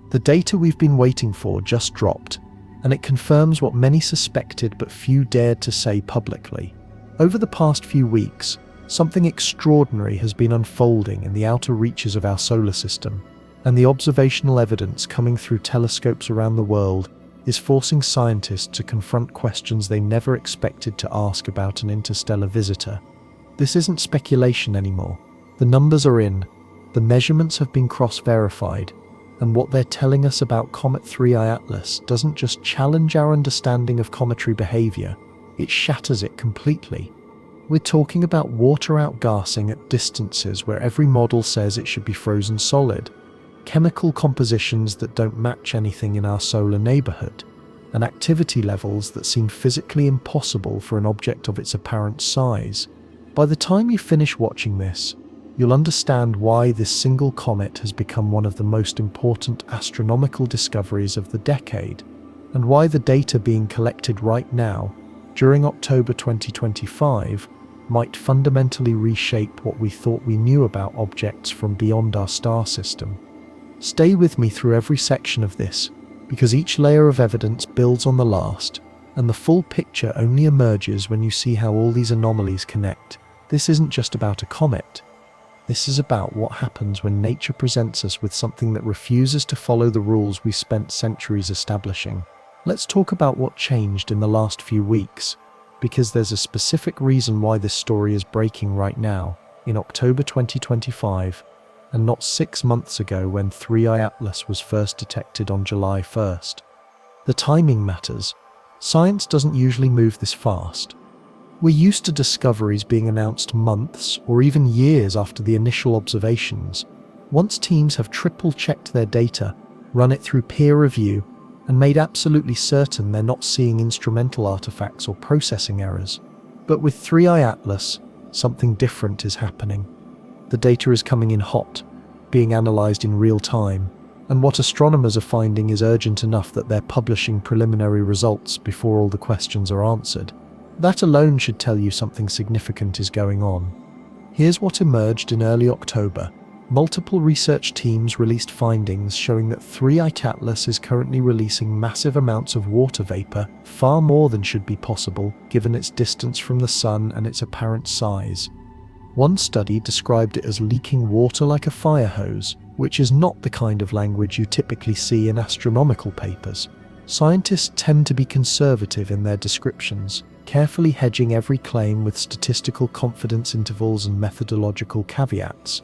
The data we've been waiting for just dropped, and it confirms what many suspected but few dared to say publicly. Over the past few weeks, something extraordinary has been unfolding in the outer reaches of our solar system, and the observational evidence coming through telescopes around the world is forcing scientists to confront questions they never expected to ask about an interstellar visitor. This isn't speculation anymore. The numbers are in, the measurements have been cross-verified, and what they're telling us about Comet 3I Atlas doesn't just challenge our understanding of cometary behavior, it shatters it completely. We're talking about water outgassing at distances where every model says it should be frozen solid, chemical compositions that don't match anything in our solar neighborhood, and activity levels that seem physically impossible for an object of its apparent size. By the time you finish watching this, you'll understand why this single comet has become one of the most important astronomical discoveries of the decade, and why the data being collected right now, during October 2025, might fundamentally reshape what we thought we knew about objects from beyond our star system. Stay with me through every section of this, because each layer of evidence builds on the last, and the full picture only emerges when you see how all these anomalies connect. This isn't just about a comet. This is about what happens when nature presents us with something that refuses to follow the rules we spent centuries establishing. Let's talk about what changed in the last few weeks, because there's a specific reason why this story is breaking right now, in October 2025, and not 6 months ago when 3I Atlas was first detected on July 1st. The timing matters. Science doesn't usually move this fast. We're used to discoveries being announced months or even years after the initial observations. Once teams have triple-checked their data, run it through peer review, and made absolutely certain they're not seeing instrumental artifacts or processing errors. But with 3I Atlas, something different is happening. The data is coming in hot, being analysed in real time, and what astronomers are finding is urgent enough that they're publishing preliminary results before all the questions are answered. That alone should tell you something significant is going on. Here's what emerged in early October. Multiple research teams released findings showing that 3I Atlas is currently releasing massive amounts of water vapor, far more than should be possible given its distance from the Sun and its apparent size. One study described it as leaking water like a fire hose, which is not the kind of language you typically see in astronomical papers. Scientists tend to be conservative in their descriptions, carefully hedging every claim with statistical confidence intervals and methodological caveats.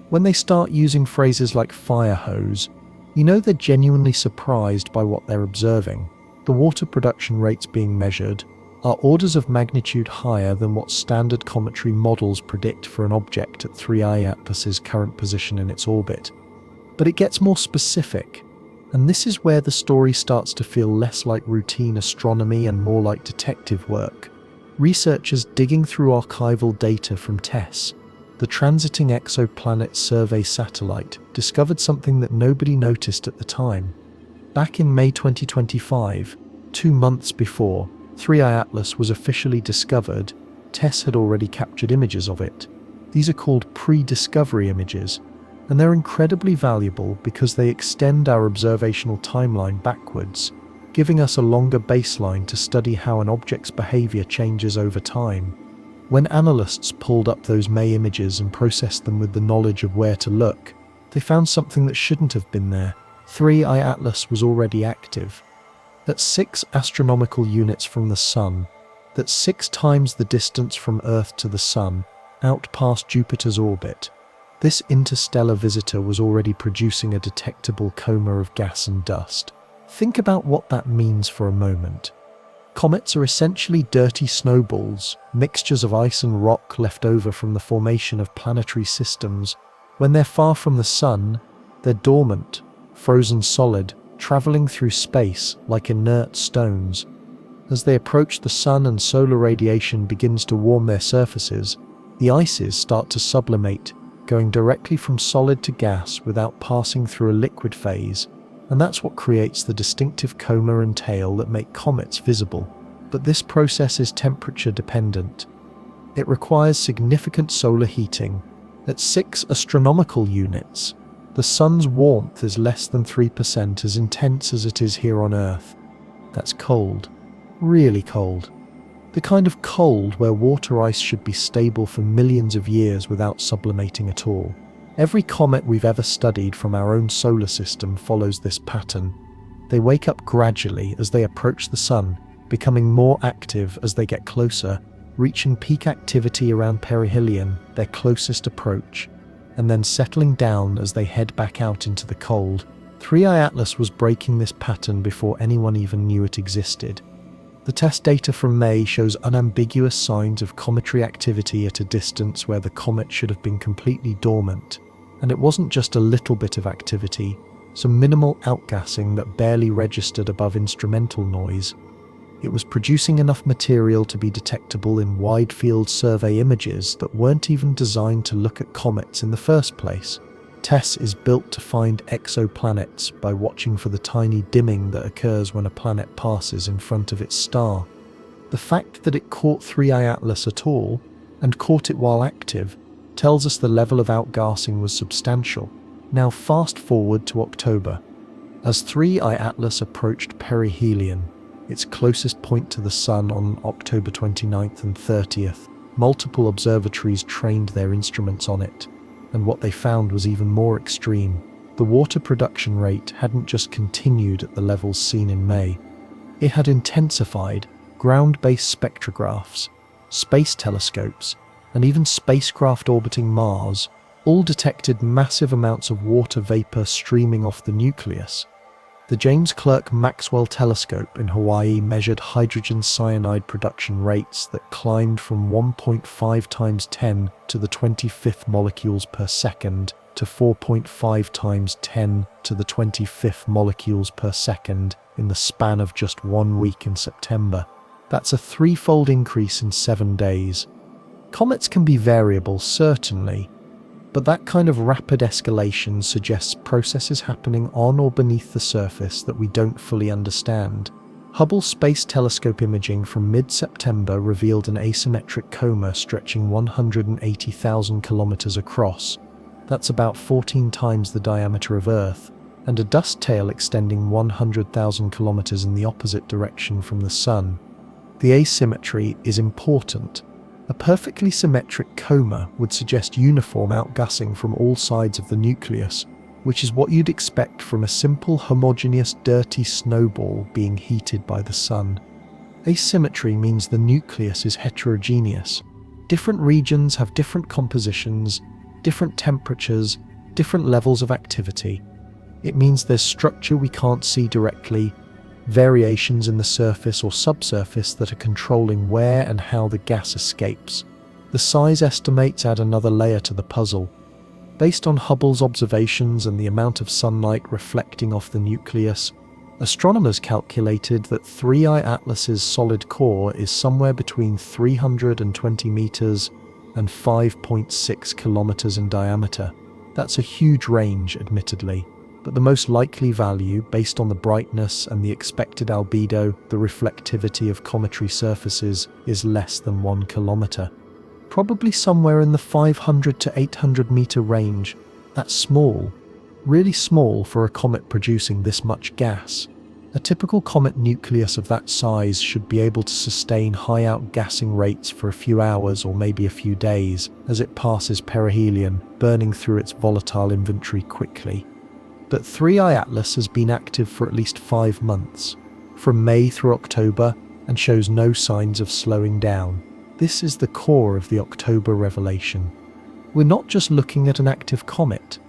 When they start using phrases like fire hose, you know they're genuinely surprised by what they're observing. The water production rates being measured are orders of magnitude higher than what standard cometary models predict for an object at 3I Atlas's current position in its orbit. But it gets more specific, and this is where the story starts to feel less like routine astronomy and more like detective work. Researchers digging through archival data from TESS, the Transiting Exoplanet Survey satellite, discovered something that nobody noticed at the time. Back in May 2025, 2 months before 3I Atlas was officially discovered, TESS had already captured images of it. These are called pre-discovery images, and they're incredibly valuable because they extend our observational timeline backwards, giving us a longer baseline to study how an object's behavior changes over time. When analysts pulled up those May images and processed them with the knowledge of where to look, they found something that shouldn't have been there. 3I Atlas was already active. At 6 astronomical units from the Sun, that's 6 times the distance from Earth to the Sun, out past Jupiter's orbit. This interstellar visitor was already producing a detectable coma of gas and dust. Think about what that means for a moment. Comets are essentially dirty snowballs, mixtures of ice and rock left over from the formation of planetary systems. When they're far from the Sun, they're dormant, frozen solid, traveling through space like inert stones. As they approach the Sun and solar radiation begins to warm their surfaces, the ices start to sublimate, going directly from solid to gas without passing through a liquid phase, and that's what creates the distinctive coma and tail that make comets visible. But this process is temperature dependent. It requires significant solar heating. At 6 astronomical units, The sun's warmth is less than 3% as intense as it is here on Earth. That's cold. Really cold. The kind of cold where water ice should be stable for millions of years without sublimating at all. Every comet we've ever studied from our own solar system follows this pattern. They wake up gradually as they approach the sun, becoming more active as they get closer, reaching peak activity around perihelion, their closest approach, and then settling down as they head back out into the cold. 3I Atlas was breaking this pattern before anyone even knew it existed. The test data from May shows unambiguous signs of cometary activity at a distance where the comet should have been completely dormant. And it wasn't just a little bit of activity, some minimal outgassing that barely registered above instrumental noise. It was producing enough material to be detectable in wide-field survey images that weren't even designed to look at comets in the first place. TESS is built to find exoplanets by watching for the tiny dimming that occurs when a planet passes in front of its star. The fact that it caught 3I Atlas at all, and caught it while active, tells us the level of outgassing was substantial. Now fast forward to October. As 3I Atlas approached perihelion, its closest point to the sun on October 29th and 30th, multiple observatories trained their instruments on it. And what they found was even more extreme. The water production rate hadn't just continued at the levels seen in May. It had intensified. Ground-based spectrographs, space telescopes, and even spacecraft orbiting Mars all detected massive amounts of water vapor streaming off the nucleus. The James Clerk Maxwell Telescope in Hawaii measured hydrogen cyanide production rates that climbed from 1.5 times 10 to the 25th molecules per second to 4.5 times 10 to the 25th molecules per second in the span of just 1 week in September. That's a threefold increase in 7 days. Comets can be variable, certainly, but that kind of rapid escalation suggests processes happening on or beneath the surface that we don't fully understand. Hubble Space Telescope imaging from mid-September revealed an asymmetric coma stretching 180,000 kilometers across. That's about 14 times the diameter of Earth, and a dust tail extending 100,000 kilometers in the opposite direction from the Sun. The asymmetry is important. A perfectly symmetric coma would suggest uniform outgassing from all sides of the nucleus, which is what you'd expect from a simple homogeneous dirty snowball being heated by the sun. Asymmetry means the nucleus is heterogeneous. Different regions have different compositions, different temperatures, different levels of activity. It means there's structure we can't see directly, variations in the surface or subsurface that are controlling where and how the gas escapes. The size estimates add another layer to the puzzle. Based on Hubble's observations and the amount of sunlight reflecting off the nucleus, astronomers calculated that 3I Atlas's solid core is somewhere between 320 meters and 5.6 kilometers in diameter. That's a huge range, admittedly. But the most likely value, based on the brightness and the expected albedo, the reflectivity of cometary surfaces, is less than 1 kilometer. Probably somewhere in the 500 to 800 meter range. That's small. Really small for a comet producing this much gas. A typical comet nucleus of that size should be able to sustain high outgassing rates for a few hours or maybe a few days as it passes perihelion, burning through its volatile inventory quickly. But 3I Atlas has been active for at least 5 months, from May through October, and shows no signs of slowing down. This is the core of the October revelation. We're not just looking at an active comet.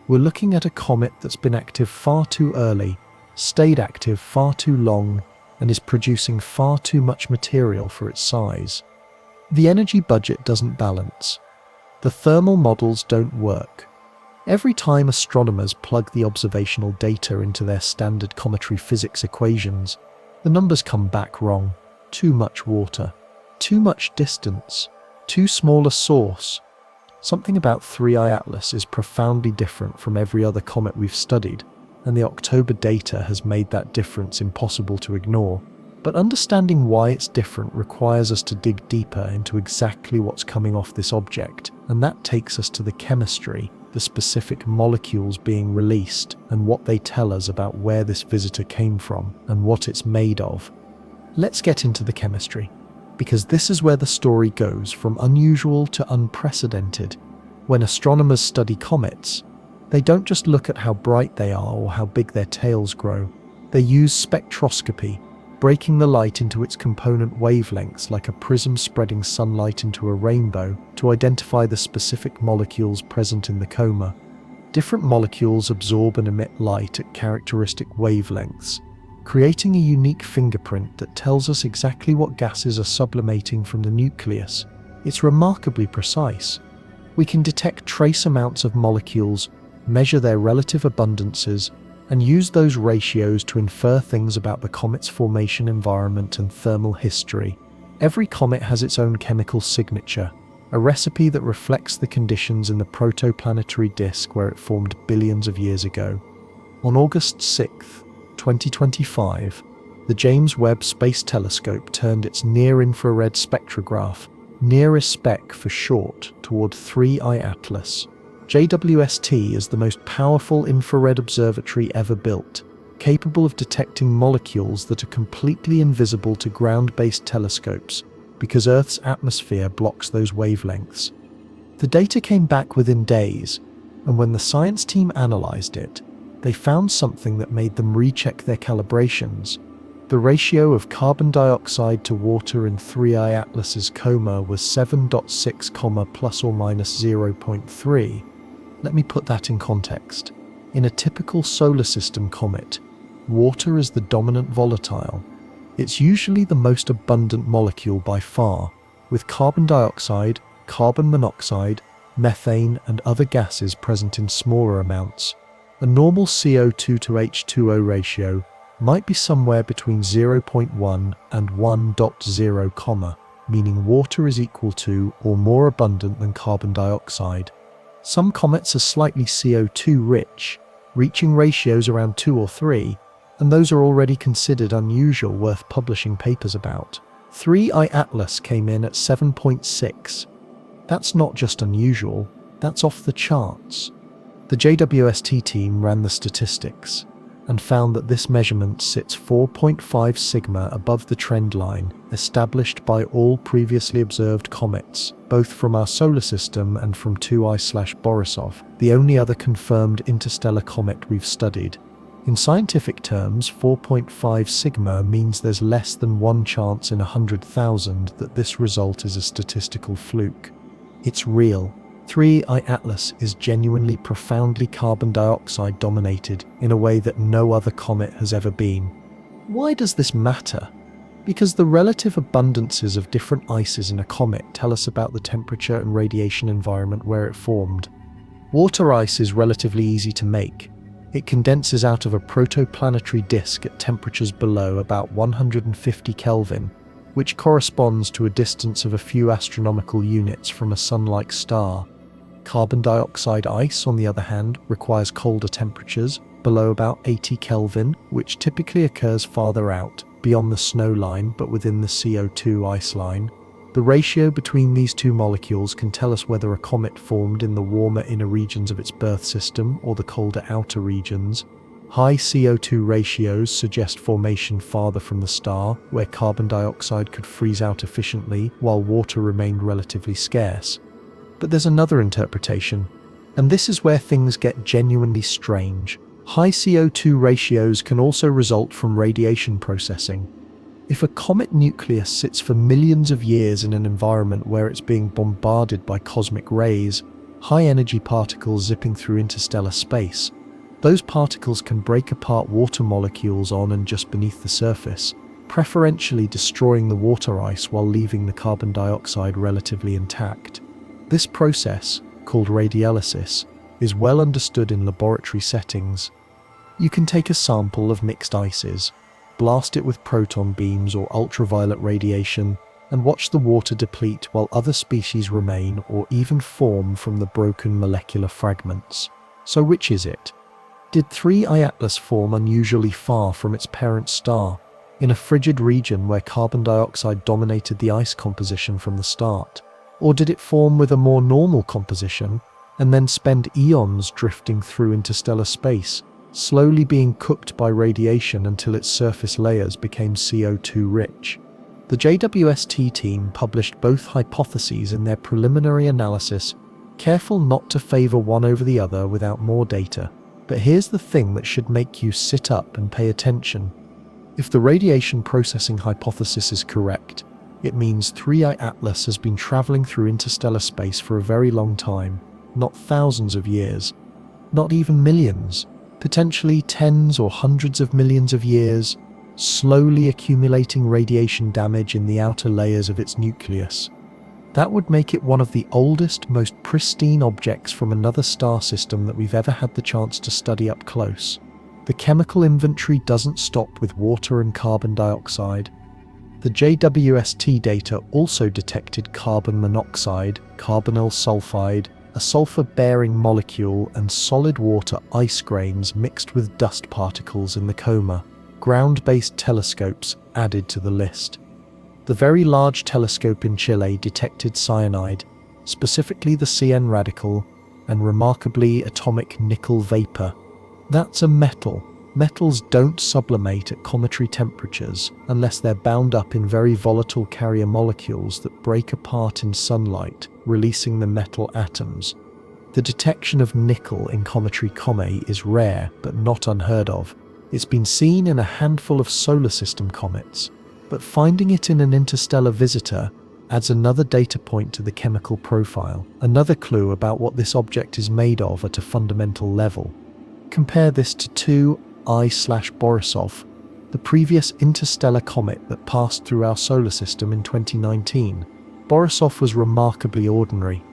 We're looking at a comet that's been active far too early, stayed active far too long, and is producing far too much material for its size. The energy budget doesn't balance. The thermal models don't work. Every time astronomers plug the observational data into their standard cometary physics equations, the numbers come back wrong. Too much water, too much distance, too small a source. Something about 3I Atlas is profoundly different from every other comet we've studied, and the October data has made that difference impossible to ignore. But understanding why it's different requires us to dig deeper into exactly what's coming off this object, and that takes us to the chemistry. the specific molecules being released, and what they tell us about where this visitor came from and what it's made of. Let's get into the chemistry, because this is where the story goes from unusual to unprecedented. When astronomers study comets, they don't just look at how bright they are or how big their tails grow. They use spectroscopy, breaking the light into its component wavelengths like a prism spreading sunlight into a rainbow to identify the specific molecules present in the coma. Different molecules absorb and emit light at characteristic wavelengths, creating a unique fingerprint that tells us exactly what gases are sublimating from the nucleus. It's remarkably precise. We can detect trace amounts of molecules, measure their relative abundances, and use those ratios to infer things about the comet's formation environment and thermal history. Every comet has its own chemical signature, a recipe that reflects the conditions in the protoplanetary disk where it formed billions of years ago. On August 6, 2025, the James Webb Space Telescope turned its near-infrared spectrograph, NIRISSPEC for short, toward 3I Atlas. JWST is the most powerful infrared observatory ever built, capable of detecting molecules that are completely invisible to ground-based telescopes because Earth's atmosphere blocks those wavelengths. The data came back within days, and when the science team analyzed it, they found something that made them recheck their calibrations. The ratio of carbon dioxide to water in 3I Atlas's coma was 7.6, plus or minus 0.3. Let me put that in context. In a typical solar system comet, water is the dominant volatile. It's usually the most abundant molecule by far, with carbon dioxide, carbon monoxide, methane, and other gases present in smaller amounts. A normal CO2 to H2O ratio might be somewhere between 0.1 and 1.0, meaning water is equal to or more abundant than carbon dioxide. Some comets are slightly CO2 rich, reaching ratios around 2 or 3, and those are already considered unusual, worth publishing papers about. 3I Atlas came in at 7.6. That's not just unusual, that's off the charts. The JWST team ran the statistics and found that this measurement sits 4.5 sigma above the trend line established by all previously observed comets, both from our solar system and from 2I/Borisov, the only other confirmed interstellar comet we've studied. In scientific terms, 4.5 sigma means there's less than 1 chance in 100,000 that this result is a statistical fluke. It's real. 3I Atlas is genuinely profoundly carbon dioxide dominated in a way that no other comet has ever been. Why does this matter? Because the relative abundances of different ices in a comet tell us about the temperature and radiation environment where it formed. Water ice is relatively easy to make. It condenses out of a protoplanetary disk at temperatures below about 150 Kelvin, which corresponds to a distance of a few astronomical units from a sun-like star. Carbon dioxide ice, on the other hand, requires colder temperatures, below about 80 Kelvin, which typically occurs farther out, beyond the snow line but within the CO2 ice line. The ratio between these two molecules can tell us whether a comet formed in the warmer inner regions of its birth system or the colder outer regions. High CO2 ratios suggest formation farther from the star, where carbon dioxide could freeze out efficiently while water remained relatively scarce. But there's another interpretation, and this is where things get genuinely strange. High CO2 ratios can also result from radiation processing. If a comet nucleus sits for millions of years in an environment where it's being bombarded by cosmic rays, high-energy particles zipping through interstellar space, those particles can break apart water molecules on and just beneath the surface, preferentially destroying the water ice while leaving the carbon dioxide relatively intact. This process, called radiolysis, is well understood in laboratory settings. You can take a sample of mixed ices, blast it with proton beams or ultraviolet radiation, and watch the water deplete while other species remain or even form from the broken molecular fragments. So which is it? Did 3I Atlas form unusually far from its parent star, in a frigid region where carbon dioxide dominated the ice composition from the start? Or did it form with a more normal composition, and then spend eons drifting through interstellar space, slowly being cooked by radiation until its surface layers became CO2 rich. The JWST team published both hypotheses in their preliminary analysis, careful not to favor one over the other without more data. But here's the thing that should make you sit up and pay attention. If the radiation processing hypothesis is correct, it means 3I Atlas has been traveling through interstellar space for a very long time, not thousands of years, not even millions, potentially tens or hundreds of millions of years, slowly accumulating radiation damage in the outer layers of its nucleus. That would make it one of the oldest, most pristine objects from another star system that we've ever had the chance to study up close. The chemical inventory doesn't stop with water and carbon dioxide. The JWST data also detected carbon monoxide, carbonyl sulfide, a sulfur-bearing molecule, and solid water ice grains mixed with dust particles in the coma. Ground-based telescopes added to the list. The Very Large Telescope in Chile detected cyanide, specifically the CN radical, and remarkably atomic nickel vapor. That's a metal. Metals don't sublimate at cometary temperatures unless they're bound up in very volatile carrier molecules that break apart in sunlight, releasing the metal atoms. The detection of nickel in cometary comae is rare but not unheard of. It's been seen in a handful of solar system comets, but finding it in an interstellar visitor adds another data point to the chemical profile, another clue about what this object is made of at a fundamental level. Compare this to 2I/Borisov, the previous interstellar comet that passed through our solar system in 2019. Borisov was remarkably ordinary.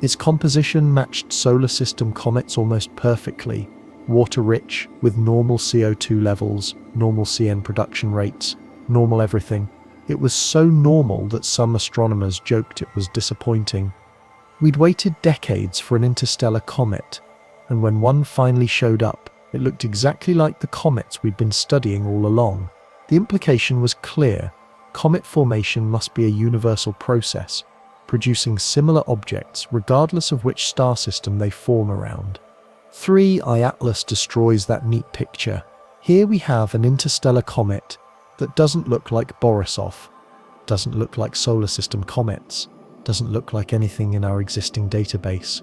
Its composition matched solar system comets almost perfectly, water-rich, with normal CO2 levels, normal CN production rates, normal everything. It was so normal that some astronomers joked it was disappointing. We'd waited decades for an interstellar comet, and when one finally showed up, it looked exactly like the comets we'd been studying all along. The implication was clear. Comet formation must be a universal process, producing similar objects regardless of which star system they form around. 3I Atlas destroys that neat picture. Here we have an interstellar comet that doesn't look like Borisov, doesn't look like solar system comets, doesn't look like anything in our existing database.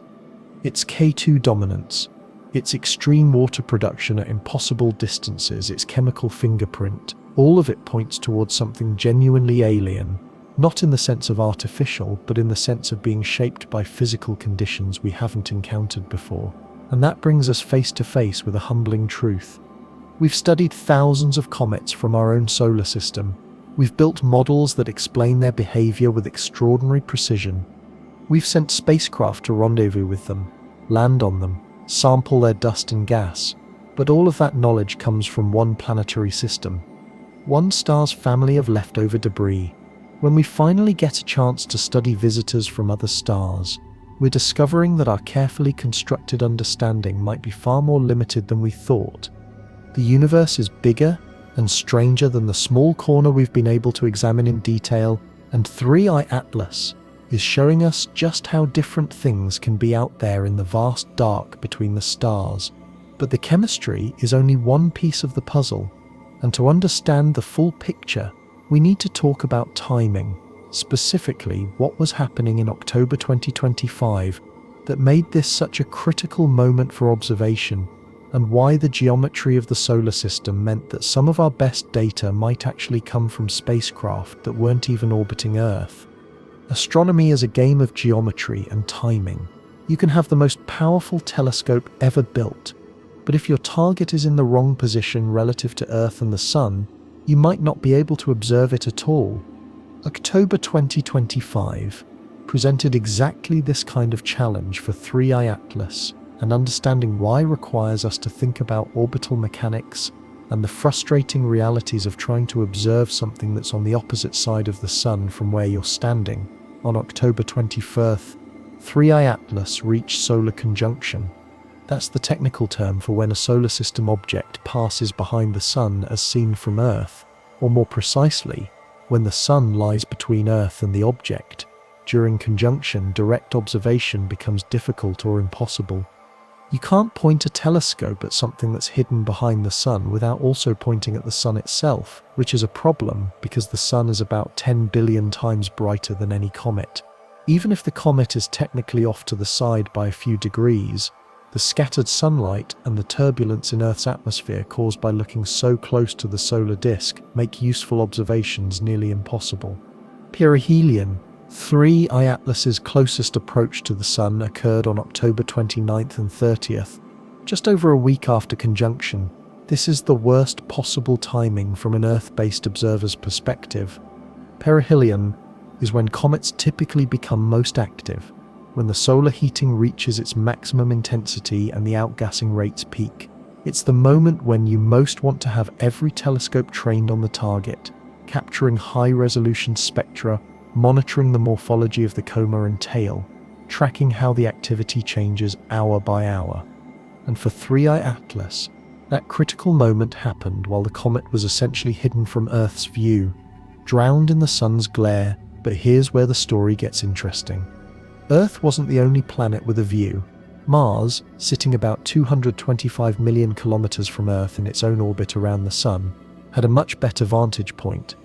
Its K2 dominance, its extreme water production at impossible distances, its chemical fingerprint, all of it points towards something genuinely alien, not in the sense of artificial, but in the sense of being shaped by physical conditions we haven't encountered before. And that brings us face to face with a humbling truth. We've studied thousands of comets from our own solar system. We've built models that explain their behavior with extraordinary precision. We've sent spacecraft to rendezvous with them, land on them, sample their dust and gas. But all of that knowledge comes from one planetary system, one star's family of leftover debris. When we finally get a chance to study visitors from other stars, we're discovering that our carefully constructed understanding might be far more limited than we thought. The universe is bigger and stranger than the small corner we've been able to examine in detail, and 3I Atlas is showing us just how different things can be out there in the vast dark between the stars. But the chemistry is only one piece of the puzzle, and to understand the full picture, we need to talk about timing, specifically what was happening in October 2025 that made this such a critical moment for observation, and why the geometry of the solar system meant that some of our best data might actually come from spacecraft that weren't even orbiting Earth. Astronomy is a game of geometry and timing. You can have the most powerful telescope ever built, but if your target is in the wrong position relative to Earth and the Sun, you might not be able to observe it at all. October 2025 presented exactly this kind of challenge for 3I Atlas, and understanding why requires us to think about orbital mechanics and the frustrating realities of trying to observe something that's on the opposite side of the Sun from where you're standing. On October 21st, 3I Atlas reached solar conjunction. That's the technical term for when a solar system object passes behind the Sun as seen from Earth, or more precisely, when the Sun lies between Earth and the object, during conjunction, direct observation becomes difficult or impossible. You can't point a telescope at something that's hidden behind the sun without also pointing at the sun itself, which is a problem because the sun is about 10 billion times brighter than any comet. Even if the comet is technically off to the side by a few degrees, the scattered sunlight and the turbulence in Earth's atmosphere caused by looking so close to the solar disk make useful observations nearly impossible. Perihelion, 3I Atlas's closest approach to the Sun, occurred on October 29th and 30th, just over a week after conjunction. This is the worst possible timing from an Earth-based observer's perspective. Perihelion is when comets typically become most active, when the solar heating reaches its maximum intensity and the outgassing rates peak. It's the moment when you most want to have every telescope trained on the target, capturing high-resolution spectra, monitoring the morphology of the coma and tail, tracking how the activity changes hour by hour. And for 3I Atlas, that critical moment happened while the comet was essentially hidden from Earth's view, drowned in the sun's glare. But here's where the story gets interesting. Earth wasn't the only planet with a view. Mars, sitting about 225 million kilometers from Earth in its own orbit around the Sun, had a much better vantage point.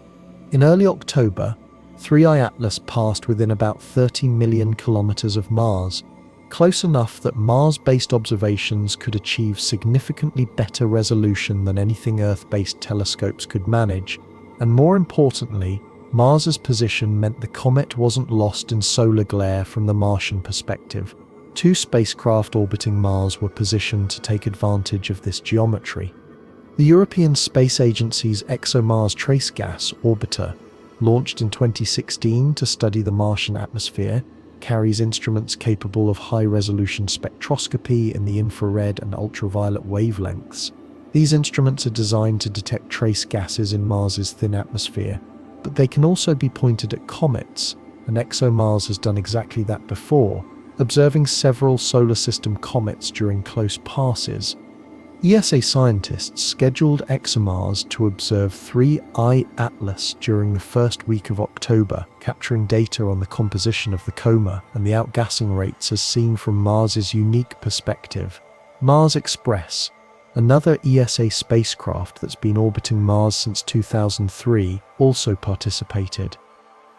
In early October, 3I Atlas passed within about 30 million kilometers of Mars, close enough that Mars-based observations could achieve significantly better resolution than anything Earth-based telescopes could manage, and more importantly, Mars's position meant the comet wasn't lost in solar glare from the Martian perspective. Two spacecraft orbiting Mars were positioned to take advantage of this geometry. The European Space Agency's ExoMars Trace Gas Orbiter, launched in 2016 to study the Martian atmosphere, carries instruments capable of high-resolution spectroscopy in the infrared and ultraviolet wavelengths. These instruments are designed to detect trace gases in Mars's thin atmosphere, but they can also be pointed at comets, and ExoMars has done exactly that before, observing several solar system comets during close passes. ESA scientists scheduled ExoMars to observe 3I Atlas during the first week of October, capturing data on the composition of the coma and the outgassing rates as seen from Mars's unique perspective. Mars Express, another ESA spacecraft that's been orbiting Mars since 2003, also participated.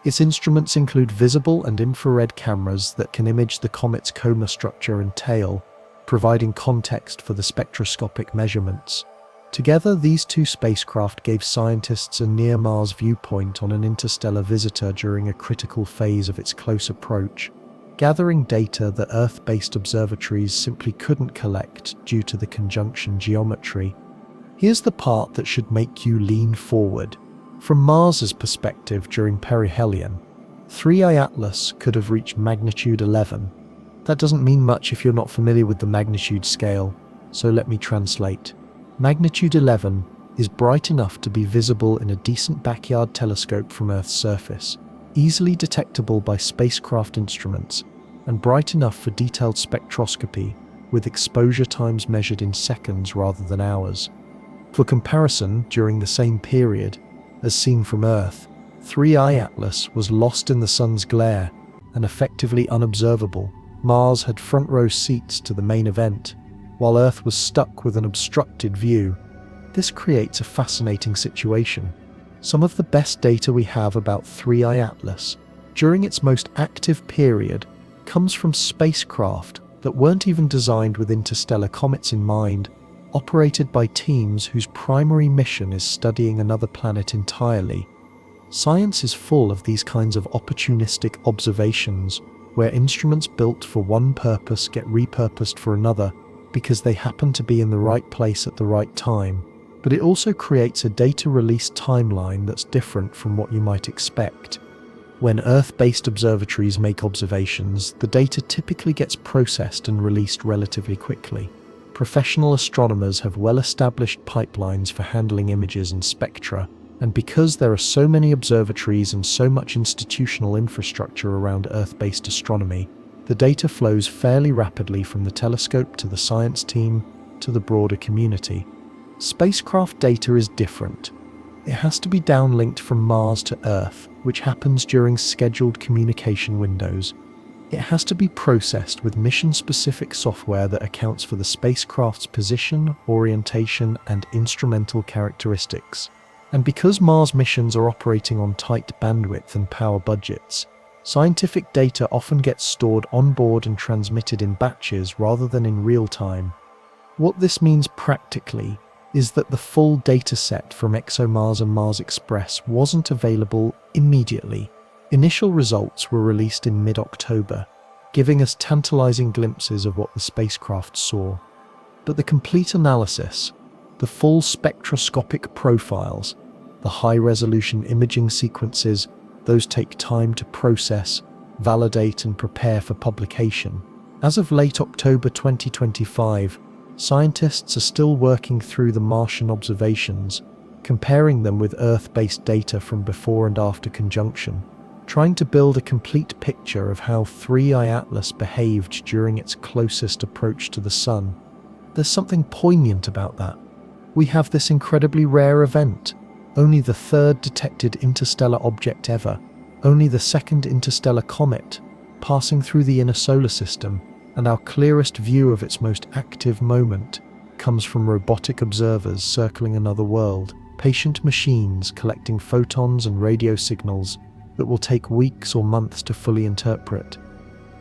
Its instruments include visible and infrared cameras that can image the comet's coma structure and tail, providing context for the spectroscopic measurements. Together, these two spacecraft gave scientists a near-Mars viewpoint on an interstellar visitor during a critical phase of its close approach, gathering data that Earth-based observatories simply couldn't collect due to the conjunction geometry. Here's the part that should make you lean forward. From Mars's perspective during perihelion, 3I Atlas could have reached magnitude 11. That doesn't mean much if you're not familiar with the magnitude scale, so let me translate. Magnitude 11 is bright enough to be visible in a decent backyard telescope from Earth's surface, easily detectable by spacecraft instruments, and bright enough for detailed spectroscopy, with exposure times measured in seconds rather than hours. For comparison, during the same period, as seen from Earth, 3I Atlas was lost in the sun's glare and effectively unobservable. Mars had front-row seats to the main event, while Earth was stuck with an obstructed view. This creates a fascinating situation. Some of the best data we have about 3I Atlas, during its most active period, comes from spacecraft that weren't even designed with interstellar comets in mind, operated by teams whose primary mission is studying another planet entirely. Science is full of these kinds of opportunistic observations, where instruments built for one purpose get repurposed for another because they happen to be in the right place at the right time. But it also creates a data release timeline that's different from what you might expect. When Earth-based observatories make observations, the data typically gets processed and released relatively quickly. Professional astronomers have well-established pipelines for handling images and spectra, and because there are so many observatories and so much institutional infrastructure around Earth-based astronomy, the data flows fairly rapidly from the telescope to the science team to the broader community. Spacecraft data is different. It has to be downlinked from Mars to Earth, which happens during scheduled communication windows. It has to be processed with mission-specific software that accounts for the spacecraft's position, orientation, and instrumental characteristics. And because Mars missions are operating on tight bandwidth and power budgets, scientific data often gets stored on board and transmitted in batches rather than in real time. What this means practically is that the full data set from ExoMars and Mars Express wasn't available immediately. Initial results were released in mid-October, giving us tantalizing glimpses of what the spacecraft saw. But the complete analysis, the full spectroscopic profiles, the high-resolution imaging sequences, those take time to process, validate, and prepare for publication. As of late October 2025, scientists are still working through the Martian observations, comparing them with Earth-based data from before and after conjunction, trying to build a complete picture of how 3I Atlas behaved during its closest approach to the Sun. There's something poignant about that. We have this incredibly rare event, only the third detected interstellar object ever, only the second interstellar comet, passing through the inner solar system, and our clearest view of its most active moment comes from robotic observers circling another world, patient machines collecting photons and radio signals that will take weeks or months to fully interpret.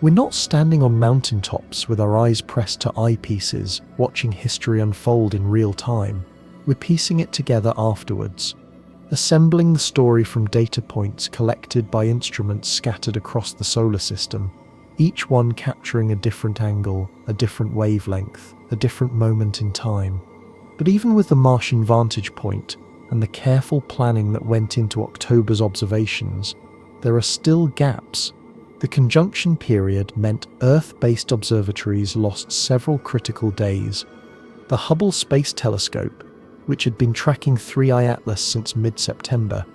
We're not standing on mountaintops with our eyes pressed to eyepieces, watching history unfold in real time. We're piecing it together afterwards, assembling the story from data points collected by instruments scattered across the solar system, each one capturing a different angle, a different wavelength, a different moment in time. But even with the Martian vantage point and the careful planning that went into October's observations, there are still gaps. The conjunction period meant Earth-based observatories lost several critical days. The Hubble Space Telescope, which had been tracking 3I Atlas since mid-September,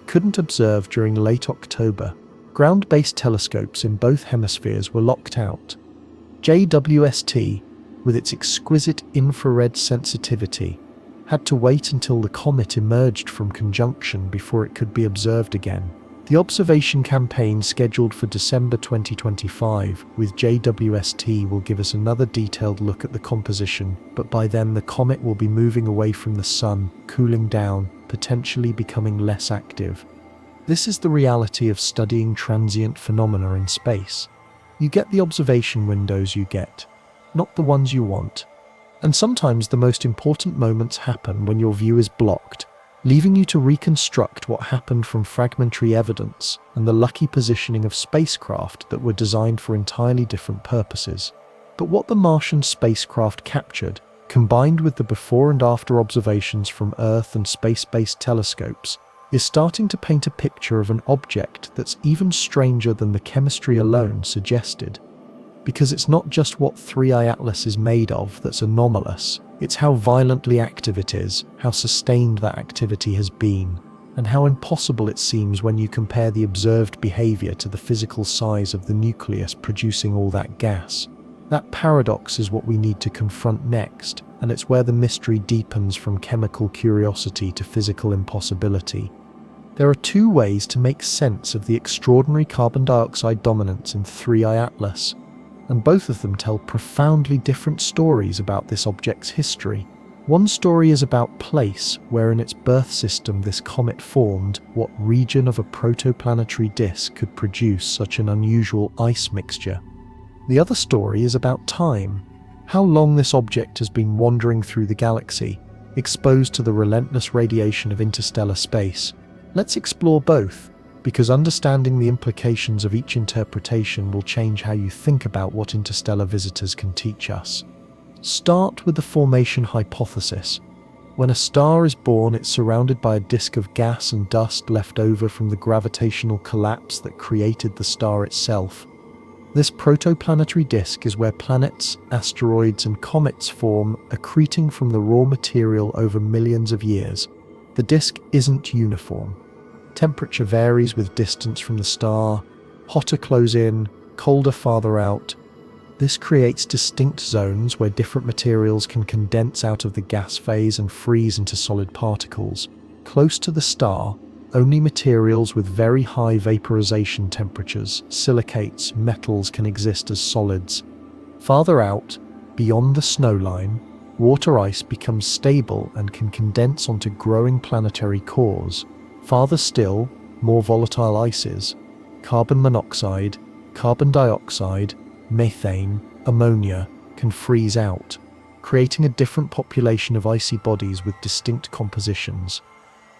couldn't observe during late October. Ground-based telescopes in both hemispheres were locked out. JWST, with its exquisite infrared sensitivity, had to wait until the comet emerged from conjunction before it could be observed again. The observation campaign scheduled for December 2025 with JWST will give us another detailed look at the composition, but by then the comet will be moving away from the Sun, cooling down, potentially becoming less active. This is the reality of studying transient phenomena in space. You get the observation windows you get, not the ones you want. And sometimes the most important moments happen when your view is blocked, leaving you to reconstruct what happened from fragmentary evidence and the lucky positioning of spacecraft that were designed for entirely different purposes. But what the Martian spacecraft captured, combined with the before and after observations from Earth and space-based telescopes, is starting to paint a picture of an object that's even stranger than the chemistry alone suggested. Because it's not just what 3I Atlas is made of that's anomalous, it's how violently active it is, how sustained that activity has been, and how impossible it seems when you compare the observed behavior to the physical size of the nucleus producing all that gas. That paradox is what we need to confront next, and it's where the mystery deepens from chemical curiosity to physical impossibility. There are two ways to make sense of the extraordinary carbon dioxide dominance in 3I Atlas, and both of them tell profoundly different stories about this object's history. One story is about place, where in its birth system this comet formed, what region of a protoplanetary disk could produce such an unusual ice mixture. The other story is about time, how long this object has been wandering through the galaxy, exposed to the relentless radiation of interstellar space. Let's explore both, because understanding the implications of each interpretation will change how you think about what interstellar visitors can teach us. Start with the formation hypothesis. When a star is born, it's surrounded by a disk of gas and dust left over from the gravitational collapse that created the star itself. This protoplanetary disk is where planets, asteroids, and comets form, accreting from the raw material over millions of years. The disk isn't uniform. Temperature varies with distance from the star, hotter close in, colder farther out. This creates distinct zones where different materials can condense out of the gas phase and freeze into solid particles. Close to the star, Only materials with very high vaporization temperatures, silicates, metals can exist as solids. Farther out, beyond the snowline, water ice becomes stable and can condense onto growing planetary cores. Farther still, more volatile ices, carbon monoxide, carbon dioxide, methane, ammonia, can freeze out, creating a different population of icy bodies with distinct compositions.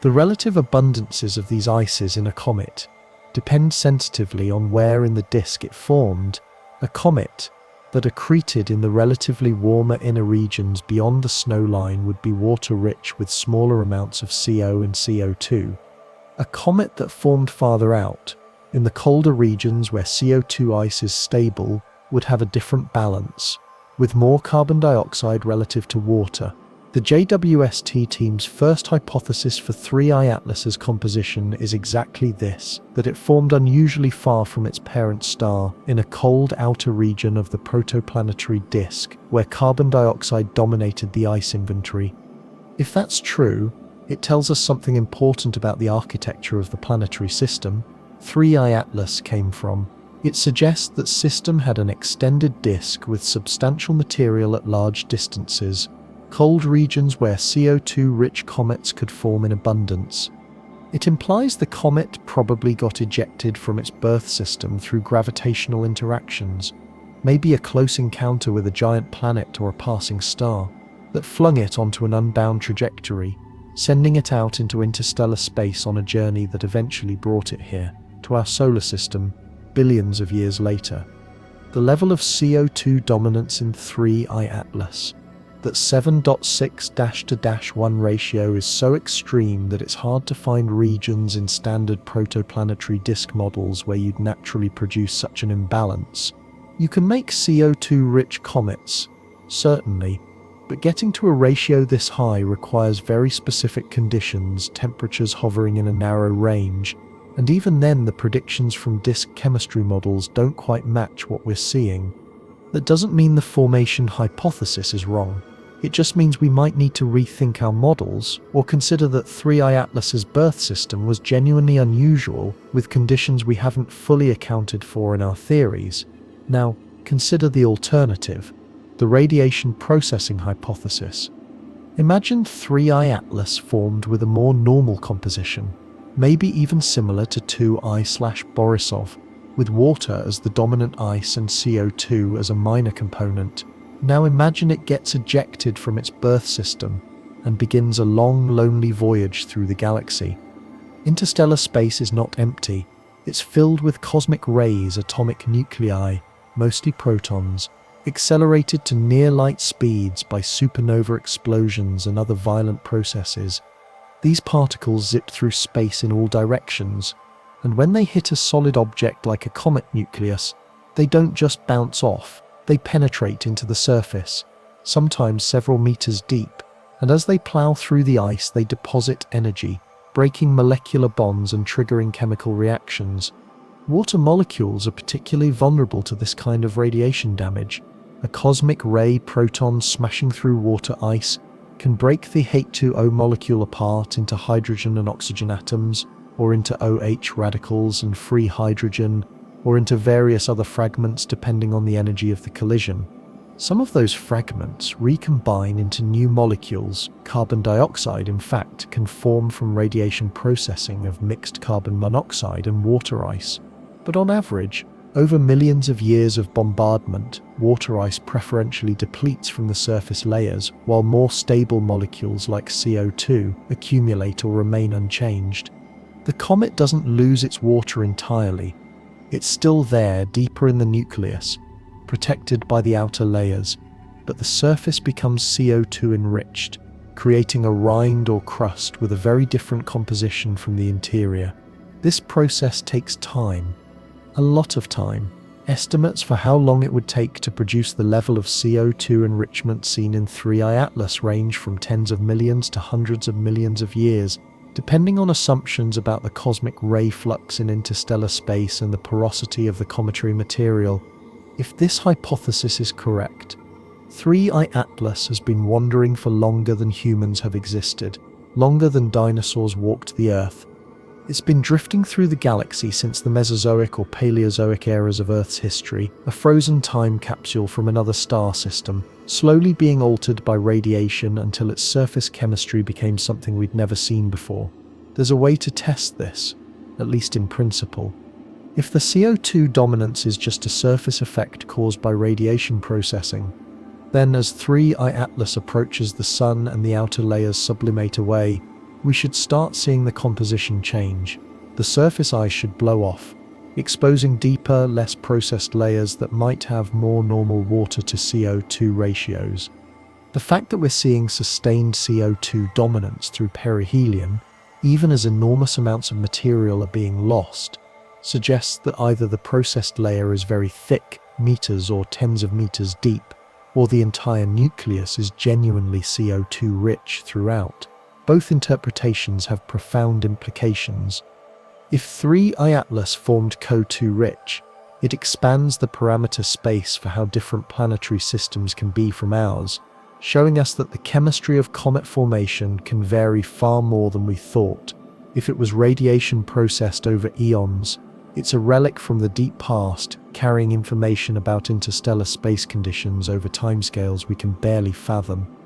The relative abundances of these ices in a comet depend sensitively on where in the disk it formed. A comet that accreted in the relatively warmer inner regions beyond the snowline would be water-rich with smaller amounts of CO and CO2. A comet that formed farther out, in the colder regions where CO2 ice is stable, would have a different balance, with more carbon dioxide relative to water. The JWST team's first hypothesis for 3I Atlas's composition is exactly this, that it formed unusually far from its parent star, in a cold outer region of the protoplanetary disk, where carbon dioxide dominated the ice inventory. If that's true, it tells us something important about the architecture of the planetary system 3I Atlas came from. It suggests that system had an extended disk with substantial material at large distances, cold regions where CO2-rich comets could form in abundance. It implies the comet probably got ejected from its birth system through gravitational interactions, maybe a close encounter with a giant planet or a passing star, that flung it onto an unbound trajectory, sending it out into interstellar space on a journey that eventually brought it here, to our solar system, billions of years later. The level of CO2 dominance in 3I Atlas, that 7.6-to-1 ratio, is so extreme that it's hard to find regions in standard protoplanetary disk models where you'd naturally produce such an imbalance. You can make CO2-rich comets, certainly, but getting to a ratio this high requires very specific conditions, temperatures hovering in a narrow range, and even then the predictions from disk chemistry models don't quite match what we're seeing. That doesn't mean the formation hypothesis is wrong. It just means we might need to rethink our models, or consider that 3I Atlas's birth system was genuinely unusual, with conditions we haven't fully accounted for in our theories. Now, consider the alternative, the radiation processing hypothesis. Imagine 3I Atlas formed with a more normal composition, maybe even similar to 2I/Borisov, with water as the dominant ice and CO2 as a minor component. Now imagine it gets ejected from its birth system and begins a long, lonely voyage through the galaxy. Interstellar space is not empty. It's filled with cosmic rays, atomic nuclei, mostly protons, accelerated to near-light speeds by supernova explosions and other violent processes. These particles zip through space in all directions, and when they hit a solid object like a comet nucleus, they don't just bounce off. They penetrate into the surface, sometimes several meters deep, and as they plow through the ice they deposit energy, breaking molecular bonds and triggering chemical reactions. Water molecules are particularly vulnerable to this kind of radiation damage. A cosmic ray proton smashing through water ice can break the H2O molecule apart into hydrogen and oxygen atoms, or into OH radicals and free hydrogen, or into various other fragments depending on the energy of the collision. Some of those fragments recombine into new molecules. Carbon dioxide, in fact, can form from radiation processing of mixed carbon monoxide and water ice. But on average, over millions of years of bombardment, water ice preferentially depletes from the surface layers, while more stable molecules like CO2 accumulate or remain unchanged. The comet doesn't lose its water entirely. It's still there, deeper in the nucleus, protected by the outer layers, but the surface becomes CO2 enriched, creating a rind or crust with a very different composition from the interior. This process takes time, a lot of time. Estimates for how long it would take to produce the level of CO2 enrichment seen in 3I Atlas range from tens of millions to hundreds of millions of years, depending on assumptions about the cosmic ray flux in interstellar space and the porosity of the cometary material. If this hypothesis is correct, 3I Atlas has been wandering for longer than humans have existed, longer than dinosaurs walked the Earth. It's been drifting through the galaxy since the Mesozoic or Paleozoic eras of Earth's history, a frozen time capsule from another star system, slowly being altered by radiation until its surface chemistry became something we'd never seen before. There's a way to test this, at least in principle. If the CO2 dominance is just a surface effect caused by radiation processing, then as 3I Atlas approaches the Sun and the outer layers sublimate away, we should start seeing the composition change. The surface ice should blow off, exposing deeper, less processed layers that might have more normal water to CO2 ratios. The fact that we're seeing sustained CO2 dominance through perihelion, even as enormous amounts of material are being lost, suggests that either the processed layer is very thick, meters or tens of meters deep, or the entire nucleus is genuinely CO2 rich throughout. Both interpretations have profound implications. If 3I Atlas formed CO2 rich, it expands the parameter space for how different planetary systems can be from ours, showing us that the chemistry of comet formation can vary far more than we thought. If it was radiation processed over eons, it's a relic from the deep past, carrying information about interstellar space conditions over timescales we can barely fathom.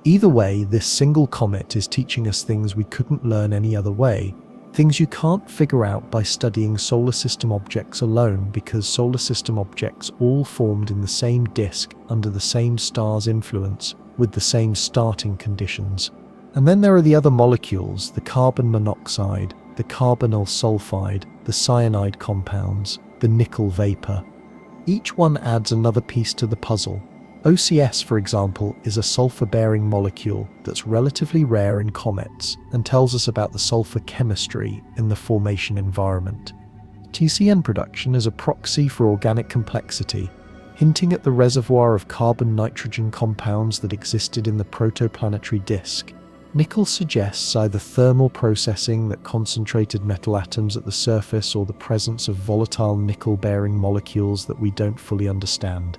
Either way, this single comet is teaching us things we couldn't learn any other way, things you can't figure out by studying solar system objects alone, because solar system objects all formed in the same disk under the same star's influence with the same starting conditions. And then there are the other molecules, the carbon monoxide, the carbonyl sulfide, the cyanide compounds, the nickel vapor. Each one adds another piece to the puzzle. OCS, for example, is a sulfur-bearing molecule that's relatively rare in comets and tells us about the sulfur chemistry in the formation environment. TCN production is a proxy for organic complexity, hinting at the reservoir of carbon-nitrogen compounds that existed in the protoplanetary disk. Nickel suggests either thermal processing that concentrated metal atoms at the surface or the presence of volatile nickel-bearing molecules that we don't fully understand.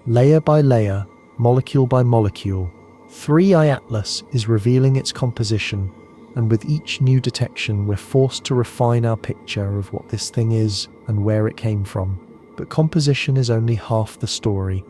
Layer by layer, molecule by molecule, 3I Atlas is revealing its composition, and with each new detection we're forced to refine our picture of what this thing is and where it came from. But composition is only half the story.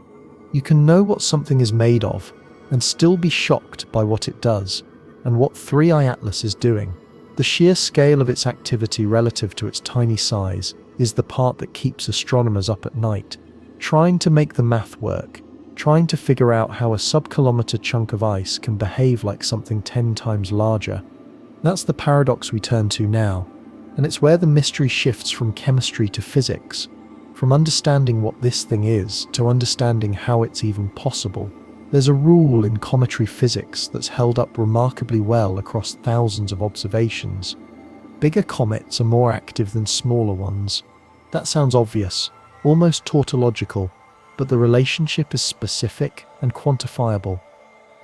You can know what something is made of and still be shocked by what it does and what 3I Atlas is doing. The sheer scale of its activity relative to its tiny size is the part that keeps astronomers up at night, trying to make the math work, trying to figure out how a sub-kilometer chunk of ice can behave like something 10 times larger. That's the paradox we turn to now, and it's where the mystery shifts from chemistry to physics, from understanding what this thing is to understanding how it's even possible. There's a rule in cometary physics that's held up remarkably well across thousands of observations. Bigger comets are more active than smaller ones. That sounds obvious, almost tautological, but the relationship is specific and quantifiable.